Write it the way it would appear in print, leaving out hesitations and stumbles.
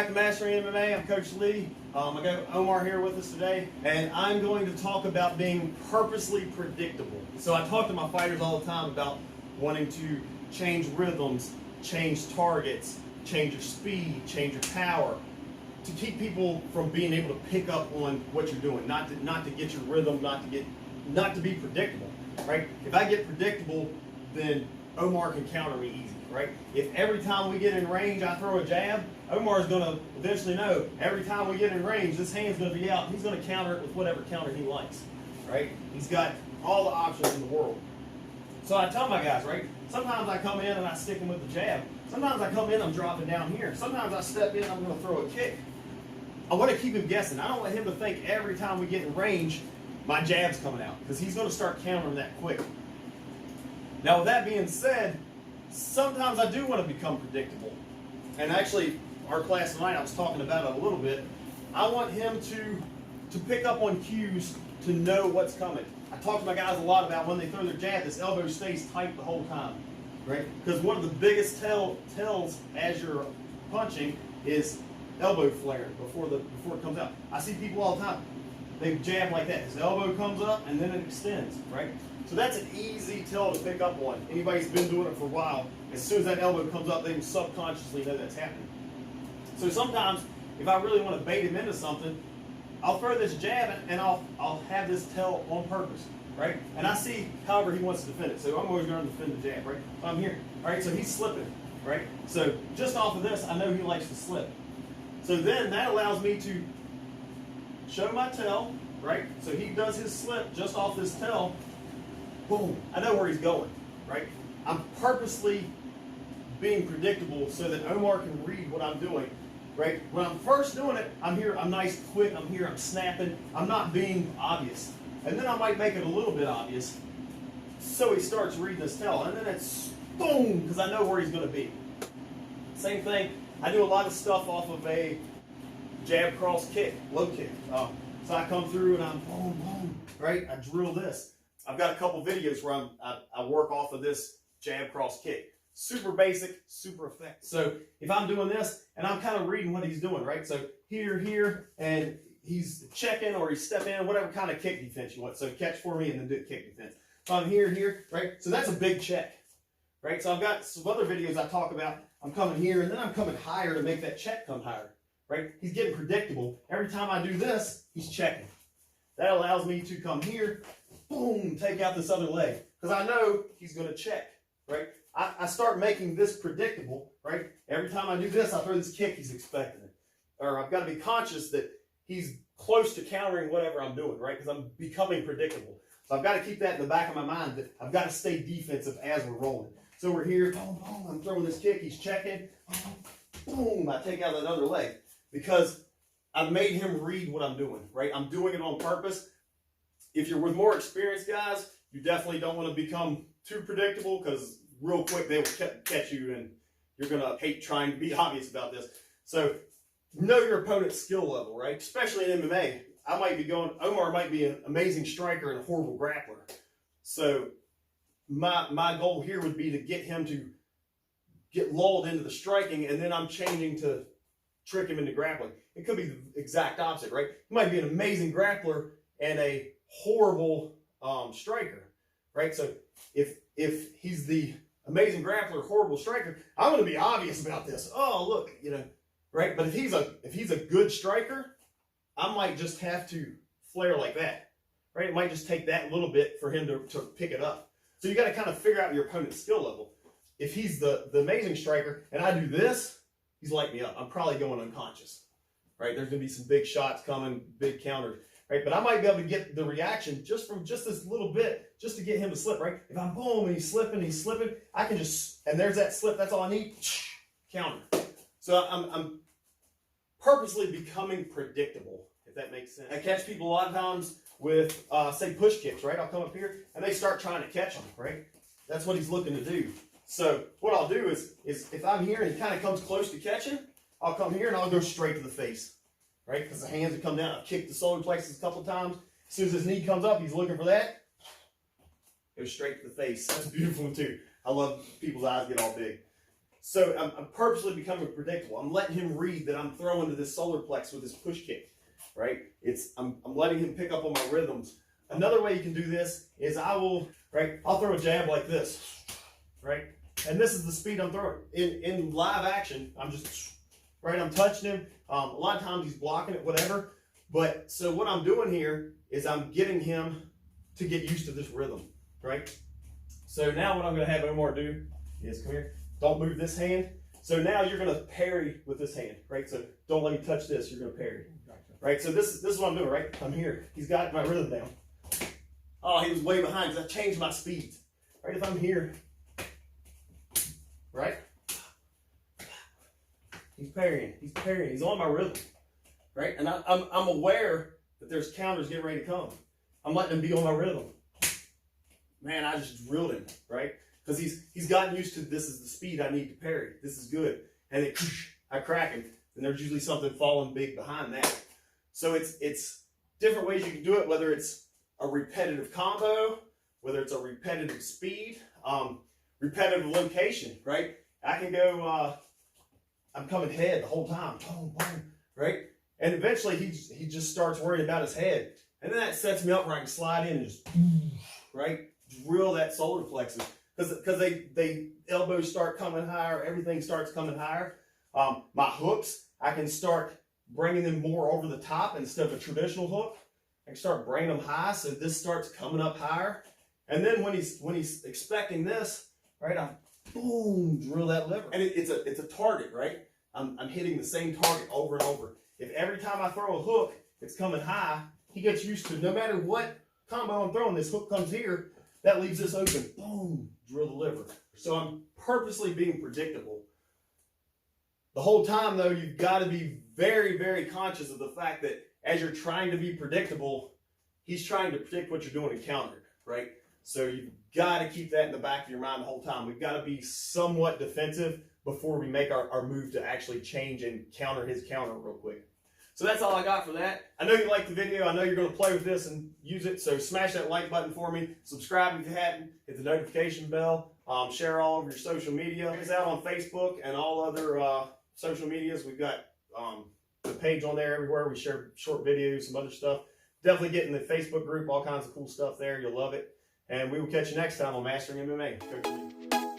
back to Mastering MMA. I'm Coach Lee. I got Omar here with us today, and I'm going to talk about being purposely predictable. So I talk to my fighters all the time about wanting to change rhythms, change targets, change your speed, change your power, to keep people from being able to pick up on what you're doing, not to get your rhythm, not to be predictable, right? If I get predictable, then Omar can counter me easy, right? If every time we get in range I throw a jab, Omar's going to eventually know every time we get in range, this hand's going to be out. He's going to counter it with whatever counter he likes, right? He's got all the options in the world. So I tell my guys, right? Sometimes I come in and I stick him with the jab. Sometimes I come in, I'm dropping down here. Sometimes I step in, I'm going to throw a kick. I want to keep him guessing. I don't want him to think every time we get in range, my jab's coming out, because he's going to start countering that quick. Now, with that being said, sometimes I do want to become predictable. And actually, our class tonight, I was talking about it a little bit. I want him to pick up on cues, to know what's coming. I talk to my guys a lot about when they throw their jab, this elbow stays tight the whole time, right? Because one of the biggest tells as you're punching is elbow flaring before it comes out. I see people all the time. They jab like that. His elbow comes up and then it extends, right? So that's an easy tell to pick up on. Anybody's been doing it for a while, as soon as that elbow comes up, they can subconsciously know that's happening. So sometimes, if I really want to bait him into something, I'll throw this jab and I'll have this tell on purpose, right? And I see however he wants to defend it. So I'm always going to defend the jab, right? So I'm here, all right? So he's slipping, right? So just off of this, I know he likes to slip. So then that allows me to show my tell, right? So he does his slip just off this tell. Boom, I know where he's going, right? I'm purposely being predictable so that Omar can read what I'm doing, right? When I'm first doing it, I'm here, I'm nice, quick, I'm here, I'm snapping, I'm not being obvious. And then I might make it a little bit obvious, so he starts reading this tell, and then it's boom, because I know where he's going to be. Same thing, I do a lot of stuff off of a jab cross kick, low kick. So I come through and I'm boom, boom, right? I drill this. I've got a couple videos where I work off of this jab cross kick. Super basic, super effective. So if I'm doing this and I'm kind of reading what he's doing, right? So here, and he's checking or he's stepping in, whatever kind of kick defense you want. So catch for me and then do kick defense. So I'm here, right? So that's a big check, right? So I've got some other videos I talk about. I'm coming here and then I'm coming higher to make that check come higher, right? He's getting predictable. Every time I do this, he's checking. That allows me to come here, boom, take out this other leg. Because I know he's going to check, right? I start making this predictable, right? Every time I do this, I throw this kick, he's expecting it. Or I've got to be conscious that he's close to countering whatever I'm doing, right? Because I'm becoming predictable. So I've got to keep that in the back of my mind that I've got to stay defensive as we're rolling. So we're here, boom, boom, I'm throwing this kick, he's checking, boom, I take out that other leg. Because I've made him read what I'm doing, right? I'm doing it on purpose. If you're with more experienced guys, you definitely don't want to become too predictable, because real quick they will catch you and you're going to hate trying to be obvious about this. So know your opponent's skill level, right? Especially in MMA. Omar might be an amazing striker and a horrible grappler. So my goal here would be to get him to get lulled into the striking, and then I'm changing to trick him into grappling. It could be the exact opposite, right? He might be an amazing grappler and a horrible striker, right? So if he's the amazing grappler, horrible striker, I'm going to be obvious about this. Oh, look, right? But if he's a good striker, I might just have to flare like that, right? It might just take that little bit for him to pick it up. So you got to kind of figure out your opponent's skill level. If he's the amazing striker and I do this, he's lighting me up. I'm probably going unconscious, right? There's going to be some big shots coming, big counters, right? But I might be able to get the reaction just from just this little bit, just to get him to slip, right? If I'm boom and he's slipping, I can just, and there's that slip, that's all I need, counter. So I'm purposely becoming predictable, if that makes sense. I catch people a lot of times with, say, push kicks, right? I'll come up here and they start trying to catch them, right? That's what he's looking to do. So what I'll do is if I'm here and he kind of comes close to catching, I'll come here and I'll go straight to the face, right? Because the hands have come down. I've kicked the solar plexus a couple times. As soon as his knee comes up, he's looking for that. Go straight to the face. That's a beautiful one too. I love people's eyes get all big. So I'm purposely becoming predictable. I'm letting him read that I'm throwing to this solar plex with this push kick, right? I'm letting him pick up on my rhythms. Another way you can do this is I'll throw a jab like this, right? And this is the speed I'm throwing. In live action, I'm just, right, I'm touching him. A lot of times he's blocking it, whatever. But so what I'm doing here is I'm getting him to get used to this rhythm, right? So now what I'm gonna have Omar do is, come here, don't move this hand. So now you're gonna parry with this hand, right? So don't let me touch this, you're gonna parry. Right, so this is what I'm doing, right? I'm here, he's got my rhythm down. Oh, he was way behind because I changed my speeds. Right, if I'm here, right? He's parrying, he's on my rhythm, right? And I'm aware that there's counters getting ready to come. I'm letting him be on my rhythm. Man, I just drilled him, right? Because he's gotten used to, this is the speed I need to parry. This is good. And then I crack him, and there's usually something falling big behind that. So it's different ways you can do it, whether it's a repetitive combo, whether it's a repetitive speed, repetitive location, right? I can go, I'm coming head the whole time, boom, boom, right? And eventually he just starts worrying about his head. And then that sets me up where I can slide in and just, right? Drill that solar plexus. Because they elbows start coming higher, everything starts coming higher. My hooks, I can start bringing them more over the top instead of a traditional hook. I can start bringing them high, so this starts coming up higher. And then when he's expecting this, right, I boom, drill that lever. And it's a target, right? I'm hitting the same target over and over. If every time I throw a hook, it's coming high, he gets used to, no matter what combo I'm throwing, this hook comes here, that leaves this open, boom, drill the liver. So I'm purposely being predictable. The whole time though, you've got to be very, very conscious of the fact that as you're trying to be predictable, he's trying to predict what you're doing and counter it, right? So you've got to keep that in the back of your mind the whole time. We've got to be somewhat defensive before we make our move to actually change and counter his counter real quick. So that's all I got for that. I know you liked the video. I know you're going to play with this and use it. So smash that like button for me. Subscribe if you hadn't. Hit the notification bell. Share all over your social media. Check us out on Facebook and all other social medias. We've got the page on there everywhere. We share short videos, some other stuff. Definitely get in the Facebook group. All kinds of cool stuff there. You'll love it. And we will catch you next time on Mastering MMA. Coach Lee.